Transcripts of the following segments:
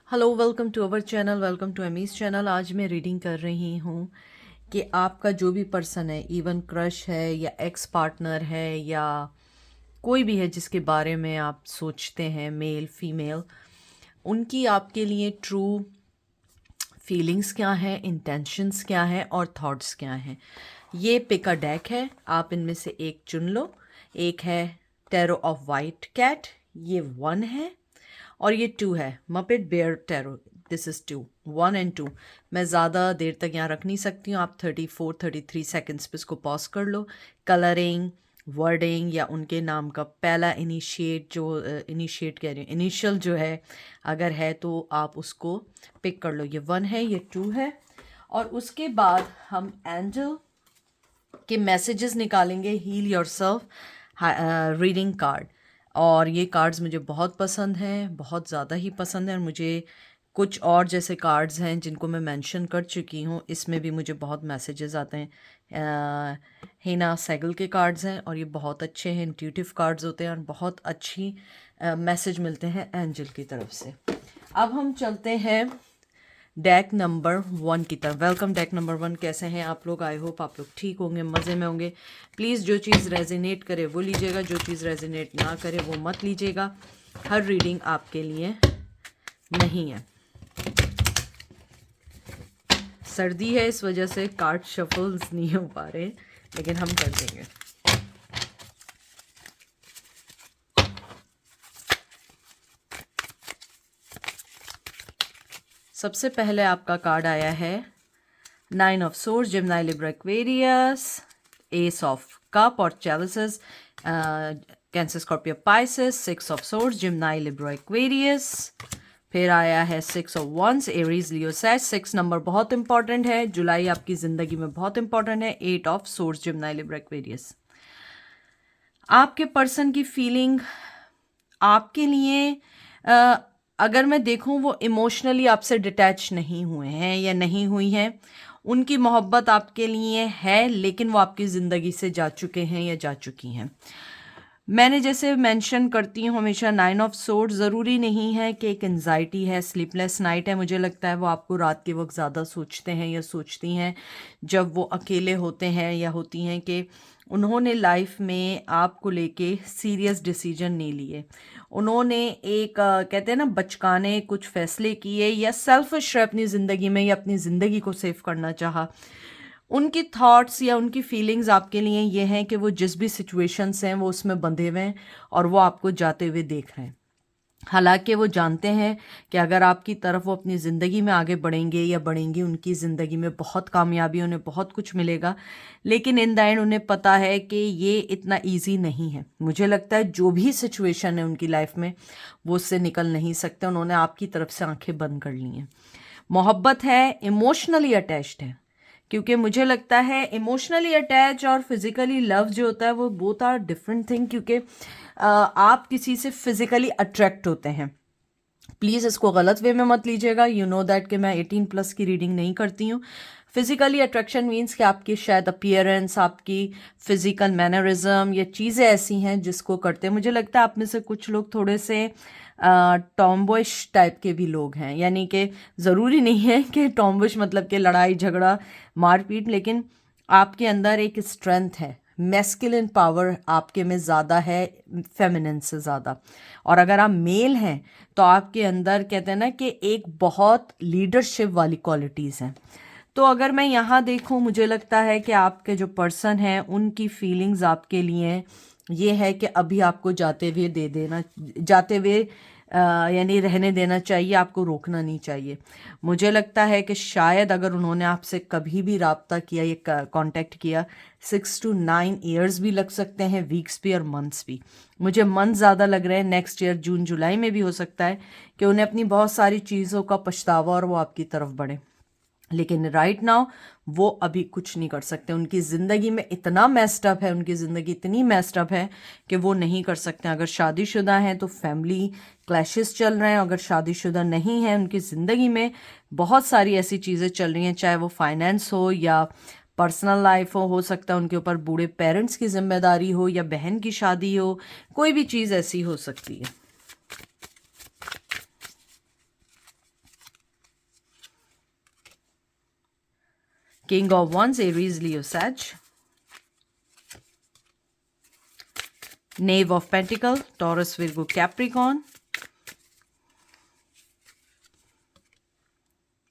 Hello, welcome to our channel, welcome to Amy's channel. आज मैं reading कर रही हूँ कि आपका जो भी पर्सन है, इवन क्रश है या एक्स पार्टनर है या कोई भी है जिसके बारे में आप सोचते हैं, मेल फीमेल, उनकी आपके लिए ट्रू फीलिंग्स क्या हैं, इंटेंशंस क्या हैं और थॉट्स क्या हैं। ये पिक अ डेक है, आप इनमें से एक चुन लो। एक है टैरो ऑफ वाइट कैट, ये 1 है, और ये 2 है muppet bear tarot. This is 2, 1 and 2। मैं ज़्यादा देर तक यहाँ रख नहीं सकती हूँ, आप 34-33 सेकेंड्स पे इसको पॉज कर लो। कलरिंग, वर्डिंग या उनके नाम का पहला इनिशिएट कह रही हूँ, इनिशियल जो है, अगर है तो आप उसको पिक कर लो। ये 1 है, ये 2 है। और उसके बाद हम एंजल के मैसेजेस निकालेंगे, हील योरसेल्फ रीडिंग कार्ड। और ये कार्ड्स मुझे बहुत पसंद हैं, बहुत ज़्यादा ही पसंद हैं। और मुझे कुछ और जैसे कार्ड्स हैं जिनको मैं मेंशन कर चुकी हूँ, इसमें भी मुझे बहुत मैसेजेस आते हैं। हिना सैगल के कार्ड्स हैं और ये बहुत अच्छे हैं, इंट्यूटिव कार्ड्स होते हैं और बहुत अच्छी मैसेज मिलते हैं एंजल की तरफ से। अब हम चलते हैं डेक नंबर 1 की तरफ। Welcome deck number 1। कैसे हैं आप लोग? आई होप आप लोग ठीक होंगे, मज़े में होंगे। प्लीज़ जो चीज़ रेजिनेट करे वो लीजिएगा, जो चीज़ रेजिनेट ना करे वो मत लीजिएगा। हर रीडिंग आपके लिए नहीं है। सर्दी है, इस वजह से कार्ड शफल्स नहीं हो पा रहे, लेकिन हम कर देंगे। सबसे पहले आपका कार्ड आया है 9 of swords, Gemini, Libra, Aquarius, ace of cup और chalices, Cancer, Scorpio, Pisces, 6 of swords, Gemini, Libra, Aquarius. फिर आया है 6 ऑफ वंस, एरीज, लियो, सैज। 6 नंबर बहुत इंपॉर्टेंट है, जुलाई आपकी ज़िंदगी में बहुत इंपॉर्टेंट है। 8 of swords, Gemini, Libra, Aquarius. आपके पर्सन की फीलिंग आपके लिए अगर मैं देखूं, वो इमोशनली आपसे डिटैच नहीं हुए हैं या नहीं हुई हैं। उनकी मोहब्बत आपके लिए है, लेकिन वो आपकी ज़िंदगी से जा चुके हैं या जा चुकी हैं। मैंने जैसे मेंशन करती हूँ हमेशा, 9 ऑफ सोर्ड्स ज़रूरी नहीं है कि एक एंजाइटी है, स्लीपलेस नाइट है। मुझे लगता है वो आपको रात के वक्त ज़्यादा सोचते हैं या सोचती हैं जब वो अकेले होते हैं या होती हैं, कि उन्होंने लाइफ में आपको लेके सीरियस डिसीजन नहीं लिए। उन्होंने एक कहते हैं ना, बचकाने कुछ फैसले किए या सेल्फिश अपनी ज़िंदगी में या अपनी ज़िंदगी को सेव करना चाहा। उनकी थॉट्स या उनकी फीलिंग्स आपके लिए ये हैं कि वो जिस भी सिचुएशंस हैं वो उसमें बंधे हुए हैं और वो आपको जाते हुए देख रहे हैं। हालांकि वो जानते हैं कि अगर आपकी तरफ वो अपनी ज़िंदगी में आगे बढ़ेंगे या बढ़ेंगी, उनकी ज़िंदगी में बहुत कामयाबी, उन्हें बहुत कुछ मिलेगा, लेकिन इन द एंड उन्हें पता है कि ये इतना इजी नहीं है। मुझे लगता है जो भी सिचुएशन है उनकी लाइफ में, वो उससे निकल नहीं सकते। उन्होंने आपकी तरफ से आंखें बंद कर ली हैं। मोहब्बत है, इमोशनली अटैच्ड है, क्योंकि मुझे लगता है इमोशनली अटैच और फिजिकली लव जो होता है वो बोथ आर डिफरेंट थिंग। क्योंकि आप किसी से फिजिकली अट्रैक्ट होते हैं, प्लीज़ इसको गलत वे में मत लीजिएगा। यू नो दैट कि मैं 18+ की रीडिंग नहीं करती हूँ। फिजिकली अट्रैक्शन मीन्स कि आपकी शायद अपीयरेंस, आपकी फिजिकल मैनरिज्म, ये चीज़ें ऐसी हैं जिसको करते हैं। मुझे लगता है आप में से कुछ लोग थोड़े से टॉम्बॉयश टाइप के भी लोग हैं, यानी कि ज़रूरी नहीं है कि टॉम्बॉयश मतलब कि लड़ाई झगड़ा मारपीट, लेकिन आपके अंदर एक स्ट्रेंथ है, मैस्कुलिन पावर आपके में ज़्यादा है फेमिनिन से ज़्यादा। और अगर आप मेल हैं तो आपके अंदर कहते हैं ना कि एक बहुत लीडरशिप वाली क्वालिटीज़ हैं। तो अगर मैं यहाँ देखूँ, मुझे लगता है कि आपके जो पर्सन हैं उनकी फीलिंग्स आपके लिए ये है कि अभी आपको जाते हुए दे देना, जाते हुए यानी रहने देना चाहिए, आपको रोकना नहीं चाहिए। मुझे लगता है कि शायद अगर उन्होंने आपसे कभी भी राब्ता किया या कांटेक्ट किया, 6 to 9 ईयर्स भी लग सकते हैं, वीक्स भी और मंथ्स भी। मुझे मंथ ज़्यादा लग रहे हैं, नेक्स्ट ईयर जून जुलाई में भी हो सकता है कि उन्हें अपनी बहुत सारी चीज़ों का पछतावा और वो आपकी तरफ बढ़े। लेकिन राइट नाउ वो अभी कुछ नहीं कर सकते। उनकी ज़िंदगी में इतना मेस्ड अप है, उनकी ज़िंदगी इतनी मेस्ड अप है कि वो नहीं कर सकते। अगर शादीशुदा हैं तो फैमिली क्लैशेस चल रहे हैं, अगर शादीशुदा नहीं है उनकी ज़िंदगी में बहुत सारी ऐसी चीज़ें चल रही हैं, चाहे वो फाइनेंस हो या पर्सनल लाइफ हो सकता है उनके ऊपर बूढ़े पेरेंट्स की जिम्मेदारी हो या बहन की शादी हो, कोई भी चीज़ ऐसी हो सकती है। King of Wands, Aries, Leo, Sag. Knave of Pentacles, Taurus, Virgo, Capricorn.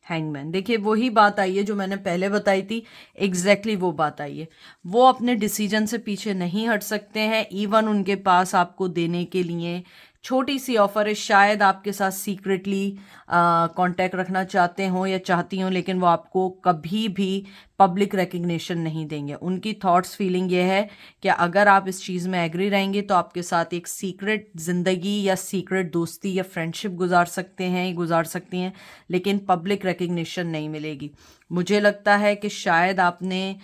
Hangman. देखिए वही बात आई है जो मैंने पहले बताई थी, एग्जैक्टली वो बात आई है। वो अपने डिसीजन से पीछे नहीं हट सकते हैं। इवन उनके पास आपको देने के लिए छोटी सी ऑफर है, शायद आपके साथ सीक्रेटली कांटेक्ट रखना चाहते हो या चाहती हो, लेकिन वो आपको कभी भी पब्लिक रिकग्निशन नहीं देंगे। उनकी थॉट्स फीलिंग ये है कि अगर आप इस चीज़ में एग्री रहेंगे तो आपके साथ एक सीक्रेट ज़िंदगी या सीक्रेट दोस्ती या फ्रेंडशिप गुजार सकती हैं, लेकिन पब्लिक रिकग्निशन नहीं मिलेगी। मुझे लगता है कि शायद आपने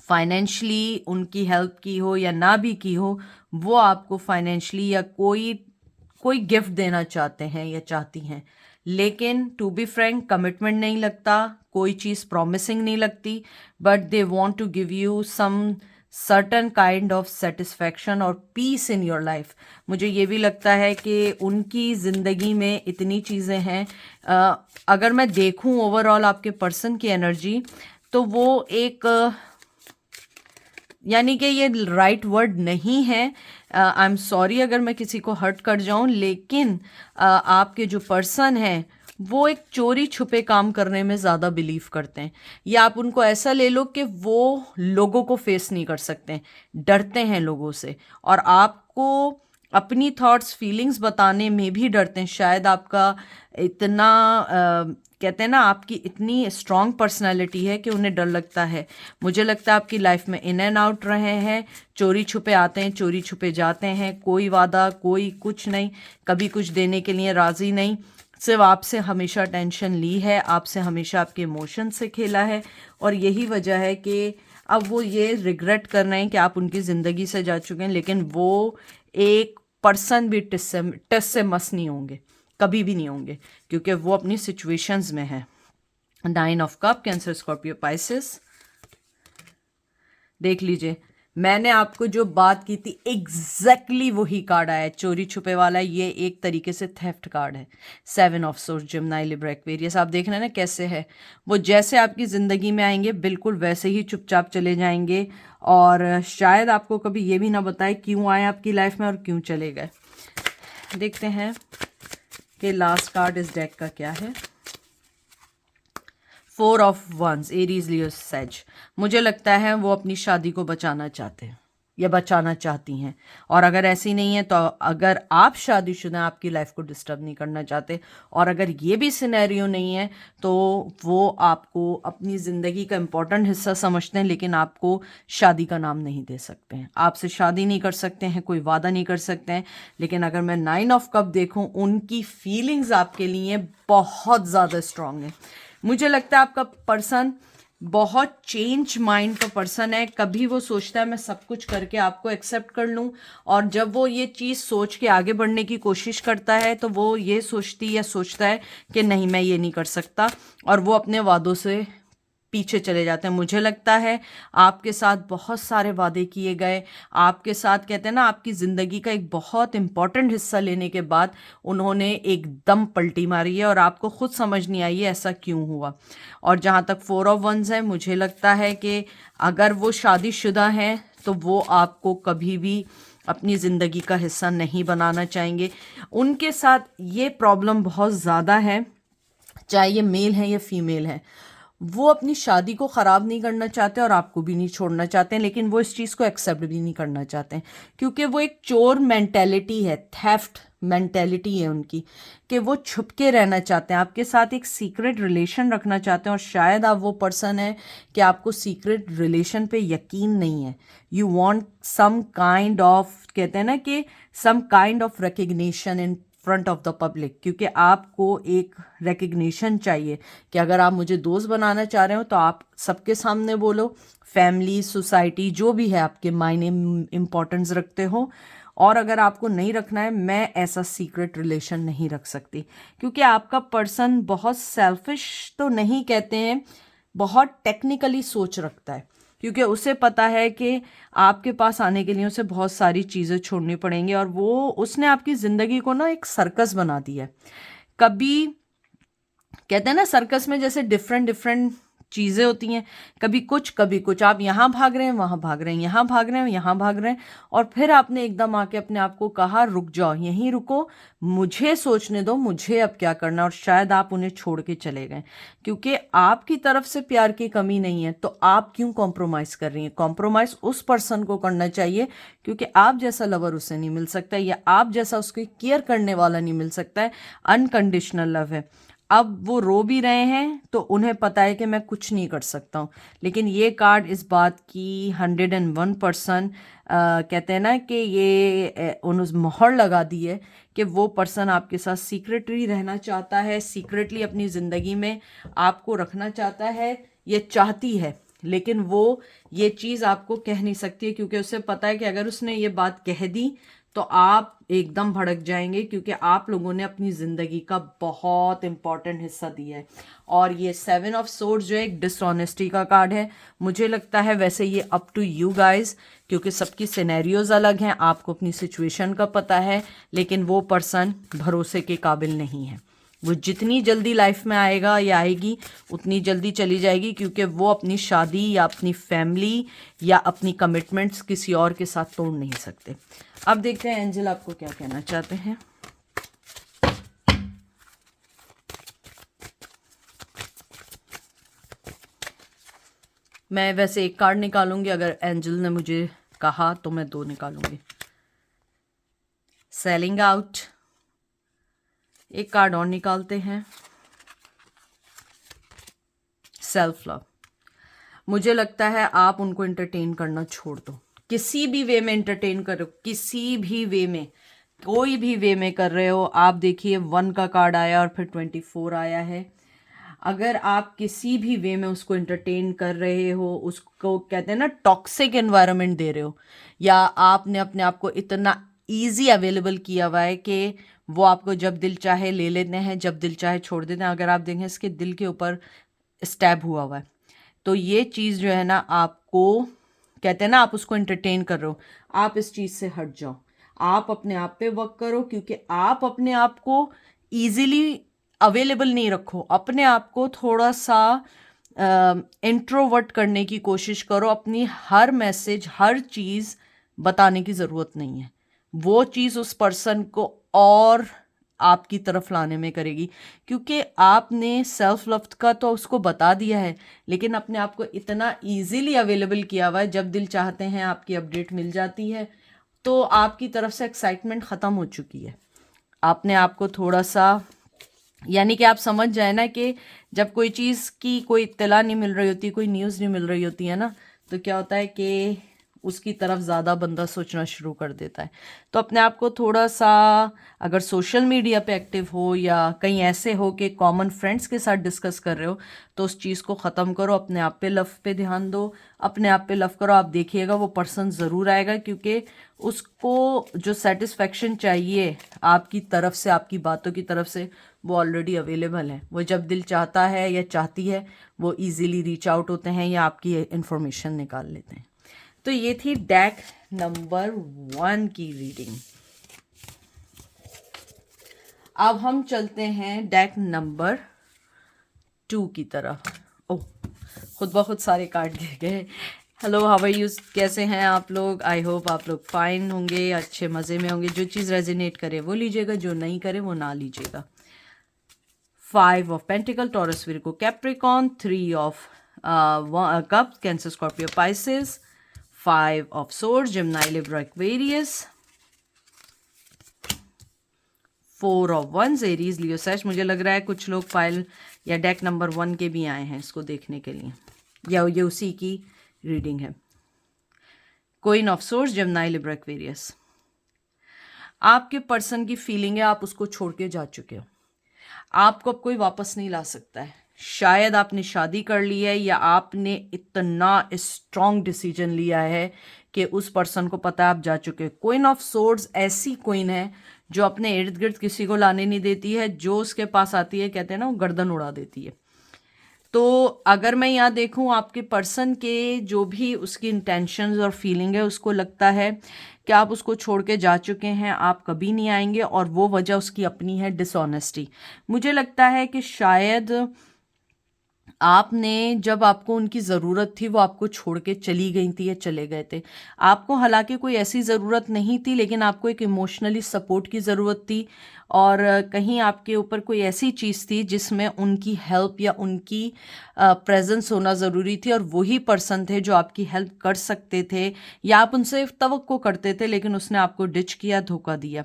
फाइनेंशली उनकी हेल्प की हो या ना भी की हो, वो आपको फाइनेंशली या कोई गिफ्ट देना चाहते हैं या चाहती हैं, लेकिन टू बी फ्रैंक कमिटमेंट नहीं लगता, कोई चीज़ प्रॉमिसिंग नहीं लगती, but they want to give you some certain kind of satisfaction और पीस इन योर लाइफ। मुझे ये भी लगता है कि उनकी ज़िंदगी में इतनी चीज़ें हैं। अगर मैं देखूं ओवरऑल आपके पर्सन की एनर्जी, तो वो एक यानी कि ये राइट वर्ड नहीं है, आई एम सॉरी अगर मैं किसी को हर्ट कर जाऊं, लेकिन आपके जो पर्सन हैं वो एक चोरी छुपे काम करने में ज़्यादा बिलीव करते हैं। या आप उनको ऐसा ले लो कि वो लोगों को फेस नहीं कर सकते, डरते हैं लोगों से, और आपको अपनी थॉट्स फीलिंग्स बताने में भी डरते हैं। शायद आपका इतना कहते हैं ना, आपकी इतनी स्ट्रॉन्ग पर्सनालिटी है कि उन्हें डर लगता है। मुझे लगता है आपकी लाइफ में इन एंड आउट रहे हैं, चोरी छुपे आते हैं, चोरी छुपे जाते हैं, कोई वादा, कोई कुछ नहीं, कभी कुछ देने के लिए राज़ी नहीं, सिर्फ आपसे हमेशा टेंशन ली है, आपसे हमेशा आपके इमोशन से खेला है, और यही वजह है कि अब वो ये रिग्रेट कर रहे हैं कि आप उनकी ज़िंदगी से जा चुके हैं। लेकिन वो एक पर्सन भी टिस से मस नहीं होंगे, कभी भी नहीं होंगे, क्योंकि वो अपनी सिचुएशंस में है। 9 of cups, Cancer, Scorpio, Pisces. देख लीजिए, मैंने आपको जो बात की थी एग्जैक्टली वही कार्ड आया है, चोरी छुपे वाला। ये एक तरीके से थेफ्ट कार्ड है। 7 of source, Gemini, Libra, Aquarius. आप देख रहे हैं ना कैसे है वो, जैसे आपकी ज़िंदगी में आएंगे बिल्कुल वैसे ही चुपचाप चले जाएंगे, और शायद आपको कभी ये भी ना बताए क्यों आए आपकी लाइफ में और क्यों चले गए। देखते हैं कि लास्ट कार्ड इस डेक का क्या है। 4 of wands, Aries, Leo, Sag. मुझे लगता है वो अपनी शादी को बचाना चाहते हैं या बचाना चाहती हैं, और अगर ऐसी नहीं है तो अगर आप शादीशुदा आपकी लाइफ को डिस्टर्ब नहीं करना चाहते, और अगर ये भी सिनेरियो नहीं है तो वो आपको अपनी ज़िंदगी का इम्पोर्टेंट हिस्सा समझते हैं, लेकिन आपको शादी का नाम नहीं दे सकते हैं, आपसे शादी नहीं कर सकते हैं, कोई वादा नहीं कर सकते हैं। लेकिन अगर मैं 9 ऑफ कप देखूं, उनकी फीलिंग्स आपके लिए बहुत ज़्यादा स्ट्रांग है। मुझे लगता है आपका पर्सन बहुत चेंज माइंड का पर्सन है। कभी वो सोचता है मैं सब कुछ करके आपको एक्सेप्ट कर लूं, और जब वो ये चीज़ सोच के आगे बढ़ने की कोशिश करता है तो वो ये सोचता है कि नहीं, मैं ये नहीं कर सकता, और वो अपने वादों से पीछे चले जाते हैं। मुझे लगता है आपके साथ बहुत सारे वादे किए गए, आपके साथ कहते हैं ना, आपकी ज़िंदगी का एक बहुत इंपॉर्टेंट हिस्सा लेने के बाद उन्होंने एकदम पलटी मारी है, और आपको खुद समझ नहीं आई है ऐसा क्यों हुआ। और जहाँ तक 4 ऑफ वंस है, मुझे लगता है कि अगर वो शादीशुदा हैं तो वो आपको कभी भी अपनी ज़िंदगी का हिस्सा नहीं बनाना चाहेंगे। उनके साथ ये प्रॉब्लम बहुत ज़्यादा है, चाहे ये मेल है या फीमेल है, वो अपनी शादी को ख़राब नहीं करना चाहते और आपको भी नहीं छोड़ना चाहते हैं, लेकिन वो इस चीज़ को एक्सेप्ट भी नहीं करना चाहते हैं, क्योंकि वो एक चोर मेंटेलिटी है, थेफ्ट मेंटेलिटी है उनकी, कि वो छुप के रहना चाहते हैं, आपके साथ एक सीक्रेट रिलेशन रखना चाहते हैं, और शायद आप वो पर्सन है कि आपको सीक्रेट रिलेशन पे यकीन नहीं है। You want some kind of, कहते हैं ना कि some kind of recognition in front of the public, क्योंकि आपको एक रिकग्निशन चाहिए कि अगर आप मुझे दोस्त बनाना चाह रहे हो तो आप सबके सामने बोलो, फैमिली, सोसाइटी, जो भी है आपके मायने इम्पोर्टेंस रखते हो। और अगर आपको नहीं रखना है, मैं ऐसा सीक्रेट रिलेशन नहीं रख सकती, क्योंकि आपका पर्सन बहुत सेल्फिश तो नहीं कहते हैं, बहुत टेक्निकली सोच रखता है, क्योंकि उसे पता है कि आपके पास आने के लिए उसे बहुत सारी चीज़ें छोड़नी पड़ेंगी, और वो उसने आपकी ज़िंदगी को ना एक सर्कस बना दिया है। कभी कहते हैं ना सर्कस में जैसे डिफरेंट डिफरेंट चीज़ें होती हैं, कभी कुछ आप यहाँ भाग रहे हैं, वहाँ भाग रहे हैं, यहाँ भाग रहे हैं, यहाँ भाग रहे हैं, और फिर आपने एकदम आके अपने आप को कहा रुक जाओ, यहीं रुको, मुझे सोचने दो मुझे अब क्या करना है, और शायद आप उन्हें छोड़ के चले गए क्योंकि आपकी तरफ से प्यार की कमी नहीं है, तो आप क्यों कॉम्प्रोमाइज़ कर रही हैं? कॉम्प्रोमाइज़ उस पर्सन को करना चाहिए क्योंकि आप जैसा लवर उसे नहीं मिल सकता, या आप जैसा उसकी केयर करने वाला नहीं मिल सकता है। अनकंडीशनल लव है। अब वो रो भी रहे हैं तो उन्हें पता है कि मैं कुछ नहीं कर सकता हूँ, लेकिन ये कार्ड इस बात की 101% कहते हैं ना कि ये उन्होंने मोहर लगा दी है कि वो पर्सन आपके साथ सीक्रेटली रहना चाहता है, सीक्रेटली अपनी ज़िंदगी में आपको रखना चाहता है, ये चाहती है, लेकिन वो ये चीज़ आपको कह नहीं सकती है क्योंकि उसे पता है कि अगर उसने ये बात कह दी तो आप एकदम भड़क जाएंगे क्योंकि आप लोगों ने अपनी ज़िंदगी का बहुत इंपॉर्टेंट हिस्सा दिया है। और ये 7 ऑफ सोर्ड्स जो है एक डिसऑनेस्टी का कार्ड है। मुझे लगता है वैसे ये अप टू यू गाइस, क्योंकि सबकी सिनेरियोज अलग हैं, आपको अपनी सिचुएशन का पता है, लेकिन वो पर्सन भरोसे के काबिल नहीं है। वो जितनी जल्दी लाइफ में आएगा या आएगी उतनी जल्दी चली जाएगी क्योंकि वो अपनी शादी या अपनी फैमिली या अपनी कमिटमेंट्स किसी और के साथ तोड़ नहीं सकते। अब देखते हैं एंजल आपको क्या कहना चाहते हैं। मैं वैसे एक कार्ड निकालूंगी, अगर एंजल ने मुझे कहा तो मैं 2 निकालूंगी। Selling out. एक कार्ड और निकालते हैं, सेल्फ लव। मुझे लगता है आप उनको एंटरटेन करना छोड़ दो, किसी भी वे में एंटरटेन करो, किसी भी वे में, कोई भी वे में कर रहे हो आप। देखिए 1 का कार्ड आया और फिर 24 आया है। अगर आप किसी भी वे में उसको एंटरटेन कर रहे हो, उसको कहते हैं ना टॉक्सिक एनवायरनमेंट दे रहे हो, या आपने अपने आप को इतना ईजी अवेलेबल किया हुआ है कि वो आपको जब दिल चाहे ले लेते हैं, जब दिल चाहे छोड़ देते हैं। अगर आप देखें इसके दिल के ऊपर स्टैब हुआ हुआ है, तो ये चीज़ जो है ना आपको कहते हैं ना आप उसको एंटरटेन कर रहे हो। आप इस चीज़ से हट जाओ, आप अपने आप पे वर्क करो क्योंकि आप अपने आप को ईजिली अवेलेबल नहीं रखो। अपने आप को थोड़ा सा इंट्रोवर्ट करने की कोशिश करो। अपनी हर मैसेज हर चीज़ बताने की ज़रूरत नहीं है, वो चीज़ उस पर्सन को और आपकी तरफ लाने में करेगी क्योंकि आपने सेल्फ लव का तो उसको बता दिया है, लेकिन अपने आप को इतना इजीली अवेलेबल किया हुआ है, जब दिल चाहते हैं आपकी अपडेट मिल जाती है, तो आपकी तरफ से एक्साइटमेंट ख़त्म हो चुकी है। आपने आपको थोड़ा सा, यानी कि आप समझ जाए ना कि जब कोई चीज़ की कोई इत्तला नहीं मिल रही होती, कोई न्यूज़ नहीं मिल रही होती है ना, तो क्या होता है कि उसकी तरफ ज़्यादा बंदा सोचना शुरू कर देता है। तो अपने आप को थोड़ा सा, अगर सोशल मीडिया पे एक्टिव हो या कहीं ऐसे हो कि कॉमन फ्रेंड्स के साथ डिस्कस कर रहे हो, तो उस चीज़ को ख़त्म करो। अपने आप पे लव पे ध्यान दो, अपने आप पे लव करो। आप देखिएगा वो पर्सन ज़रूर आएगा क्योंकि उसको जो सेटिस्फेक्शन चाहिए आपकी तरफ से, आपकी बातों की तरफ से, वो ऑलरेडी अवेलेबल है। वो जब दिल चाहता है या चाहती है वो इजीली रीच आउट होते हैं या आपकी इन्फॉर्मेशन निकाल लेते हैं। तो ये थी डेक नंबर 1 की रीडिंग। अब हम चलते हैं डेक नंबर 2 की तरफ। ओह, खुद ब खुद सारे कार्ड गिर गए। हेलो, हाउ आर यू, कैसे हैं आप लोग? आई होप आप लोग फाइन होंगे, अच्छे मज़े में होंगे। जो चीज़ रेजिनेट करे वो लीजिएगा, जो नहीं करे वो ना लीजिएगा। 5 of pentacles, Taurus, Virgo, Capricorn. 3 of cups, Cancer, Scorpio, Pisces. 5 of swords, Gemini, Libra, Aquarius. 4 of wands, Aries, Leo, Sag. मुझे लग रहा है कुछ लोग फाइल या डेक नंबर 1 के भी आए हैं इसको देखने के लिए, या ये उसी की रीडिंग है। Queen of swords, Gemini, Libra, Aquarius. आपके पर्सन की फीलिंग है आप उसको छोड़ के जा चुके हो, आपको अब कोई वापस नहीं ला सकता है। शायद आपने शादी कर ली है या आपने इतना स्ट्रॉन्ग डिसीजन लिया है कि उस पर्सन को पता है आप जा चुके हो। क्वीन ऑफ सोर्ड्स ऐसी क्वीन है जो अपने इर्द गिर्द किसी को लाने नहीं देती है, जो उसके पास आती है कहते हैं ना वो गर्दन उड़ा देती है। तो अगर मैं यहाँ देखूँ आपके पर्सन के जो भी उसकी इंटेंशंस और फीलिंग है, उसको लगता है कि आप उसको छोड़ के जा चुके हैं, आप कभी नहीं आएंगे, और वो वजह उसकी अपनी है, डिसऑनेस्टी। मुझे लगता है कि शायद आपने जब आपको उनकी ज़रूरत थी वो आपको छोड़ के चली गई थी या चले गए थे। आपको हालाँकि कोई ऐसी ज़रूरत नहीं थी, लेकिन आपको एक इमोशनली सपोर्ट की ज़रूरत थी और कहीं आपके ऊपर कोई ऐसी चीज़ थी जिसमें उनकी हेल्प या उनकी प्रेज़ेंस होना ज़रूरी थी, और वही पर्सन थे जो आपकी हेल्प कर सकते थे या आप उनसे तवक्को करते थे, लेकिन उसने आपको डिच किया, धोखा दिया।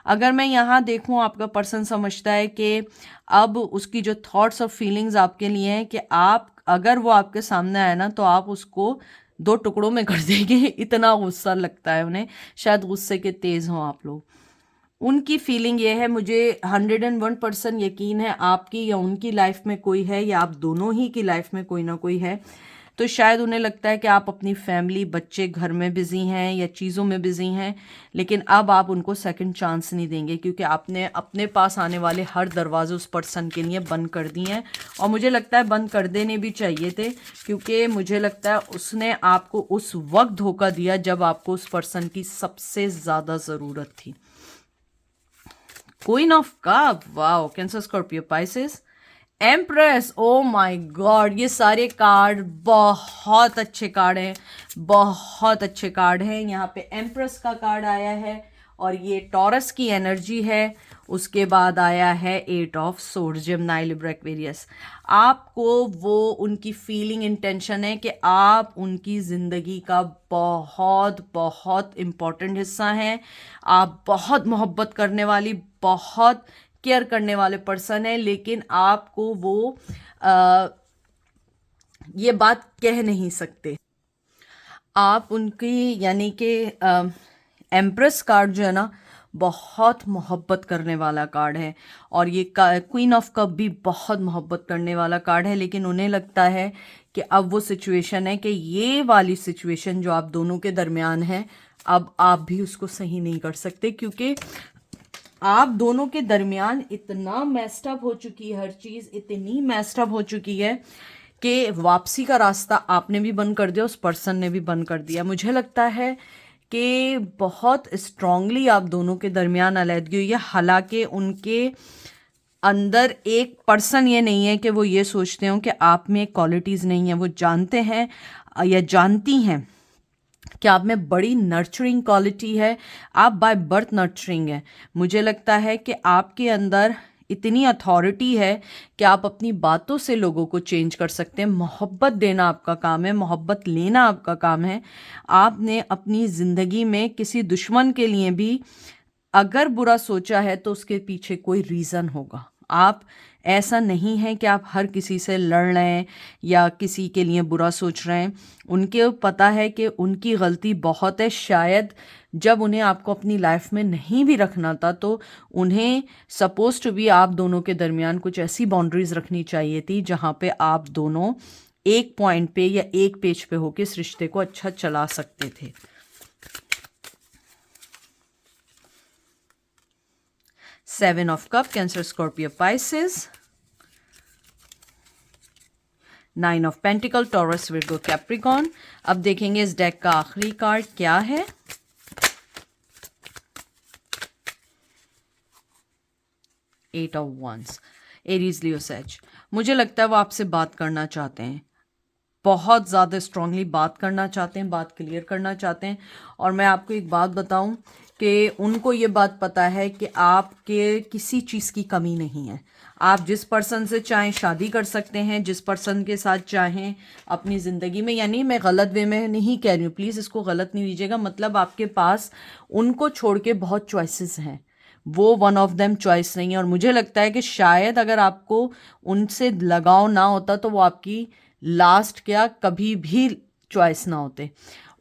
अगर मैं यहाँ देखूँ, आपका पर्सन समझता है कि अब उसकी जो थॉट्स और फीलिंग्स आपके लिए हैं कि आप अगर वो आपके सामने आए ना तो आप उसको दो टुकड़ों में कर देंगे, इतना गुस्सा लगता है उन्हें। शायद गुस्से के तेज़ हों आप लोग। उनकी फीलिंग ये है, मुझे 101% यकीन है आपकी या उनकी लाइफ में कोई है, या आप दोनों ही की लाइफ में कोई ना कोई है। तो शायद उन्हें लगता है कि आप अपनी फैमिली, बच्चे, घर में बिज़ी हैं या चीज़ों में बिज़ी हैं, लेकिन अब आप उनको सेकंड चांस नहीं देंगे, क्योंकि आपने अपने पास आने वाले हर दरवाजे उस पर्सन के लिए बंद कर दिए हैं। और मुझे लगता है बंद कर देने भी चाहिए थे, क्योंकि मुझे लगता है उसने आपको उस वक्त धोखा दिया जब आपको उस पर्सन की सबसे ज़्यादा ज़रूरत थी। Queen of cup, wow, cancer, Scorpio, Pisces, empress, oh my God, ये सारे कार्ड बहुत अच्छे कार्ड हैं, बहुत अच्छे कार्ड हैं। यहाँ पे एम्प्रेस का कार्ड आया है और ये टॉरस की एनर्जी है। उसके बाद आया है eight of swords, Gemini, Libra, Aquarius. आपको वो उनकी फीलिंग, इंटेंशन है कि आप उनकी ज़िंदगी का बहुत बहुत इम्पोर्टेंट हिस्सा हैं। आप बहुत मोहब्बत करने वाली, बहुत केयर करने वाले पर्सन है, लेकिन आपको वो ये बात कह नहीं सकते। आप उनकी, यानी कि एम्प्रेस कार्ड जो है ना, बहुत मोहब्बत करने वाला कार्ड है, और ये क्वीन ऑफ कप भी बहुत मोहब्बत करने वाला कार्ड है, लेकिन उन्हें लगता है कि अब वो सिचुएशन है कि ये वाली सिचुएशन जो आप दोनों के दरमियान है, अब आप भी उसको सही नहीं कर सकते, क्योंकि आप दोनों के दरमियान इतना मेस्ड अप हो चुकी है, हर चीज़ इतनी मेस्ड अप हो चुकी है कि वापसी का रास्ता आपने भी बंद कर दिया, उस पर्सन ने भी बंद कर दिया। मुझे लगता है कि बहुत स्ट्रांगली आप दोनों के दरमियान अलहदगी हुई है। हालांकि उनके अंदर एक पर्सन ये नहीं है कि वो ये सोचते हो कि आप में क्वालिटीज़ नहीं है। वो जानते हैं या जानती हैं कि आप में बड़ी नर्चरिंग क्वालिटी है, आप बाय बर्थ नर्चरिंग है। मुझे लगता है कि आपके अंदर इतनी अथॉरिटी है कि आप अपनी बातों से लोगों को चेंज कर सकते हैं। मोहब्बत देना आपका काम है, मोहब्बत लेना आपका काम है। आपने अपनी ज़िंदगी में किसी दुश्मन के लिए भी अगर बुरा सोचा है तो उसके पीछे कोई रीज़न होगा। आप, ऐसा नहीं है कि आप हर किसी से लड़ रहे हैं या किसी के लिए बुरा सोच रहे हैं। उनके पता है कि उनकी गलती बहुत है। शायद जब उन्हें आपको अपनी लाइफ में नहीं भी रखना था, तो उन्हें सपोज टू बी आप दोनों के दरमियान कुछ ऐसी बाउंड्रीज रखनी चाहिए थी जहाँ पे आप दोनों एक पॉइंट पे या एक पेज पे होकर इस रिश्ते को अच्छा चला सकते थे। Seven of cups, Cancer, Scorpio, Pisces, nine of pentacles, Taurus, Virgo, Capricorn. अब देखेंगे इस डेक का आखिरी कार्ड क्या है। Eight of wands, Aries, Leo, Sag. मुझे लगता है वो आपसे बात करना चाहते हैं, बहुत ज़्यादा स्ट्रांगली बात करना चाहते हैं, बात क्लियर करना चाहते हैं। और मैं आपको एक बात बताऊं कि उनको ये बात पता है कि आपके किसी चीज़ की कमी नहीं है। आप जिस पर्सन से चाहें शादी कर सकते हैं, जिस पर्सन के साथ चाहें अपनी ज़िंदगी में, यानी मैं गलत वे में नहीं कह रही हूँ, प्लीज़ इसको गलत नहीं लीजिएगा। मतलब आपके पास उनको छोड़ के बहुत चॉइसेस हैं, वो वन ऑफ देम चॉइस नहीं है। और मुझे लगता है कि शायद अगर आपको उनसे लगाव ना होता तो वो आपकी लास्ट क्या कभी भी चॉइस ना होते।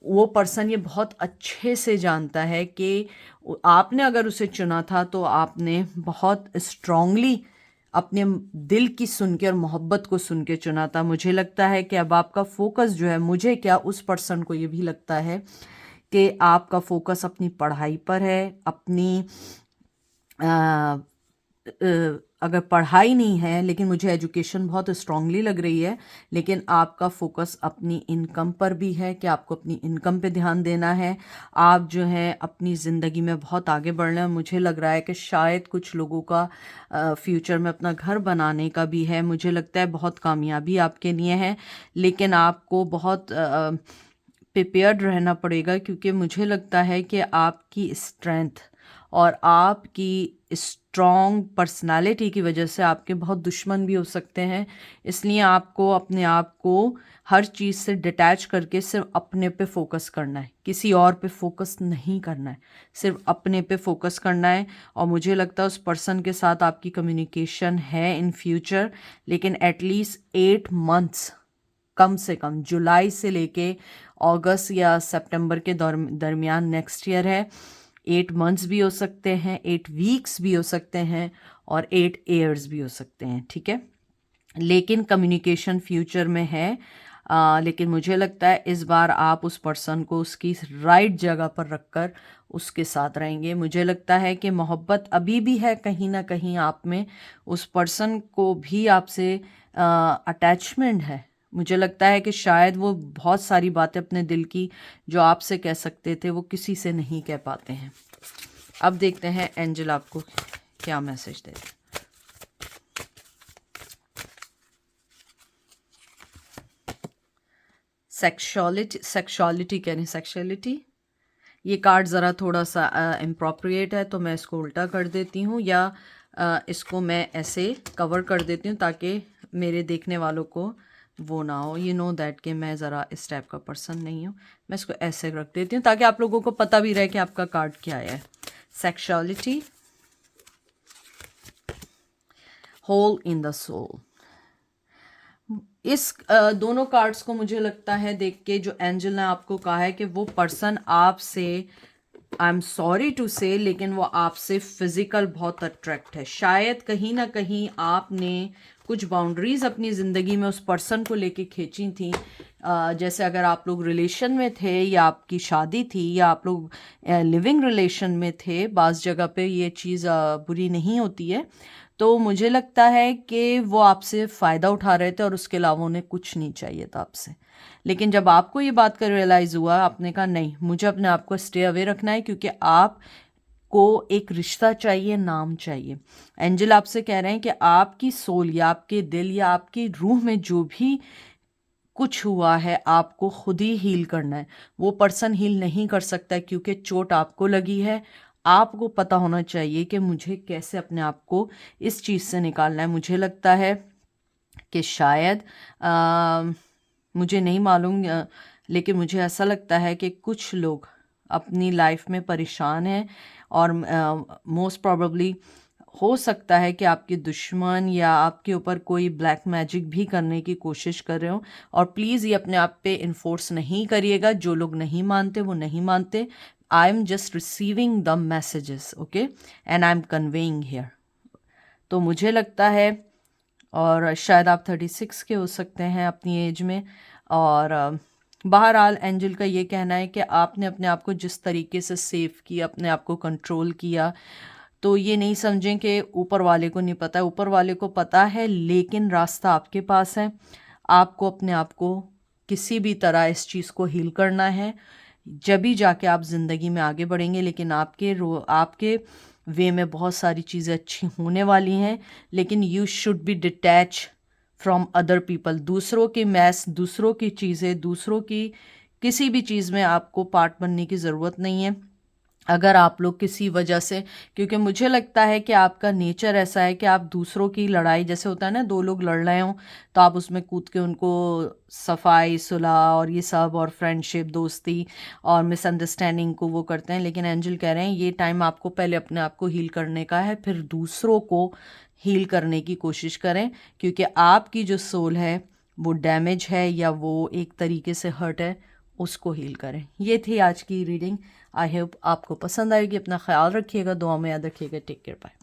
वो पर्सन ये बहुत अच्छे से जानता है कि आपने अगर उसे चुना था तो आपने बहुत स्ट्रांगली अपने दिल की सुन के और मोहब्बत को सुन के चुना था। मुझे लगता है कि अब आपका फोकस जो है, मुझे क्या उस पर्सन को ये भी लगता है कि आपका फोकस अपनी पढ़ाई पर है, अपनी अगर पढ़ाई नहीं है, लेकिन मुझे एजुकेशन बहुत स्ट्रांगली लग रही है, लेकिन आपका फोकस अपनी इनकम पर भी है कि आपको अपनी इनकम पे ध्यान देना है। आप जो है अपनी ज़िंदगी में बहुत आगे बढ़ना है। मुझे लग रहा है कि शायद कुछ लोगों का फ्यूचर में अपना घर बनाने का भी है। मुझे लगता है बहुत कामयाबी आपके लिए है, लेकिन आपको बहुत प्रिपेयर्ड रहना पड़ेगा, क्योंकि मुझे लगता है कि आपकी स्ट्रेंथ और आपकी स्ट्रॉन्ग पर्सनालिटी की वजह से आपके बहुत दुश्मन भी हो सकते हैं। इसलिए आपको अपने आप को हर चीज़ से डिटैच करके सिर्फ अपने पे फोकस करना है, किसी और पे फोकस नहीं करना है, सिर्फ अपने पे फोकस करना है। और मुझे लगता है उस पर्सन के साथ आपकी कम्युनिकेशन है इन फ्यूचर, लेकिन एटलीस्ट 8 मंथ्स, कम से कम जुलाई से लेके अगस्त या सितंबर के दरमियान नेक्स्ट ईयर है। 8 मंथ्स भी हो सकते हैं, 8 वीक्स भी हो सकते हैं, और 8 ईयर्स भी हो सकते हैं, ठीक है। लेकिन कम्युनिकेशन फ्यूचर में है। लेकिन मुझे लगता है इस बार आप उस पर्सन को उसकी राइट जगह पर रखकर उसके साथ रहेंगे। मुझे लगता है कि मोहब्बत अभी भी है कहीं ना कहीं आप में, उस पर्सन को भी आपसे अटैचमेंट है। मुझे लगता है कि शायद वो बहुत सारी बातें अपने दिल की जो आपसे कह सकते थे वो किसी से नहीं कह पाते हैं। अब देखते हैं एंजल आपको क्या मैसेज देते हैं। सेक्सुअलिटी कह रहे हैं, सेक्सुअलिटी। ये कार्ड ज़रा थोड़ा सा इम्प्रॉप्रिएट है, तो मैं इसको उल्टा कर देती हूँ, या इसको मैं ऐसे कवर कर देती हूँ ताकि मेरे देखने वालों को वो ना हो, यू नो दैट कि मैं ज़रा इस टाइप का पर्सन नहीं हूँ। मैं इसको ऐसे रख देती हूँ ताकि आप लोगों को पता भी रहे कि आपका कार्ड क्या है। Sexuality, hole in the soul. इस दोनों कार्ड्स को मुझे लगता है देख के जो एंजल ने आपको कहा है कि वो पर्सन आपसे, आई एम सॉरी टू से, लेकिन वो आपसे फिजिकल बहुत अट्रैक्ट है। शायद कहीं ना कहीं आपने कुछ बाउंड्रीज अपनी ज़िंदगी में उस पर्सन को लेके खींची थी। जैसे अगर आप लोग रिलेशन में थे, या आपकी शादी थी, या आप लोग लिविंग रिलेशन में थे, बाज़ जगह पे ये चीज़ बुरी नहीं होती है। तो मुझे लगता है कि वो आपसे फ़ायदा उठा रहे थे और उसके अलावा उन्हें कुछ नहीं चाहिए था आपसे। लेकिन जब आपको ये बात का रियलाइज़ हुआ, आपने कहा नहीं, मुझे अपने आप को स्टे अवे रखना है, क्योंकि आप को एक रिश्ता चाहिए, नाम चाहिए। एंजल आपसे कह रहे हैं कि आपकी सोल या आपके दिल या आपकी रूह में जो भी कुछ हुआ है, आपको खुद ही हील करना है। वो पर्सन हील नहीं कर सकता, क्योंकि चोट आपको लगी है। आपको पता होना चाहिए कि मुझे कैसे अपने आप को इस चीज़ से निकालना है। मुझे लगता है कि शायद मुझे नहीं मालूम, लेकिन मुझे ऐसा लगता है कि कुछ लोग अपनी लाइफ में परेशान हैं, और मोस्ट प्रॉबेबली हो सकता है कि आपके दुश्मन या आपके ऊपर कोई ब्लैक मैजिक भी करने की कोशिश कर रहे हो। और प्लीज़ ये अपने आप पे इन्फोर्स नहीं करिएगा। जो लोग नहीं मानते वो नहीं मानते। I am just receiving the messages, okay, and I am conveying here. तो मुझे लगता है, और शायद आप 36 के हो सकते हैं अपनी एज में, और बहरहाल एंजल का ये कहना है कि आपने अपने आप को जिस तरीके से सेव किया, अपने आप को कंट्रोल किया, तो ये नहीं समझें कि ऊपर वाले को नहीं पता है। ऊपर वाले को पता है, लेकिन रास्ता आपके पास है। आपको अपने आप को किसी भी तरह इस चीज़ को हील करना है, जब भी जाके आप ज़िंदगी में आगे बढ़ेंगे। लेकिन आपके वे में बहुत सारी चीज़ें अच्छी होने वाली हैं, लेकिन you should be detach from other people. दूसरों की मैस, दूसरों की चीज़ें, दूसरों की किसी भी चीज़ में आपको पार्ट बनने की ज़रूरत नहीं है। अगर आप लोग किसी वजह से, क्योंकि मुझे लगता है कि आपका नेचर ऐसा है कि आप दूसरों की लड़ाई, जैसे होता है ना, दो लोग लड़ रहे हों तो आप उसमें कूद के उनको सफाई, सुलह और ये सब, और फ्रेंडशिप, दोस्ती और मिसअंडरस्टैंडिंग को वो करते हैं। लेकिन एंजल कह रहे हैं ये टाइम आपको पहले अपने आप को हील करने का है, फिर दूसरों को हील करने की कोशिश करें, क्योंकि आपकी जो सोल है वो डैमेज है, या वो एक तरीके से हर्ट है, उसको हील करें। ये थी आज की रीडिंग। आई होप आपको पसंद आएगी। अपना ख्याल रखिएगा, दुआ में याद रखिएगा। Take care, bye.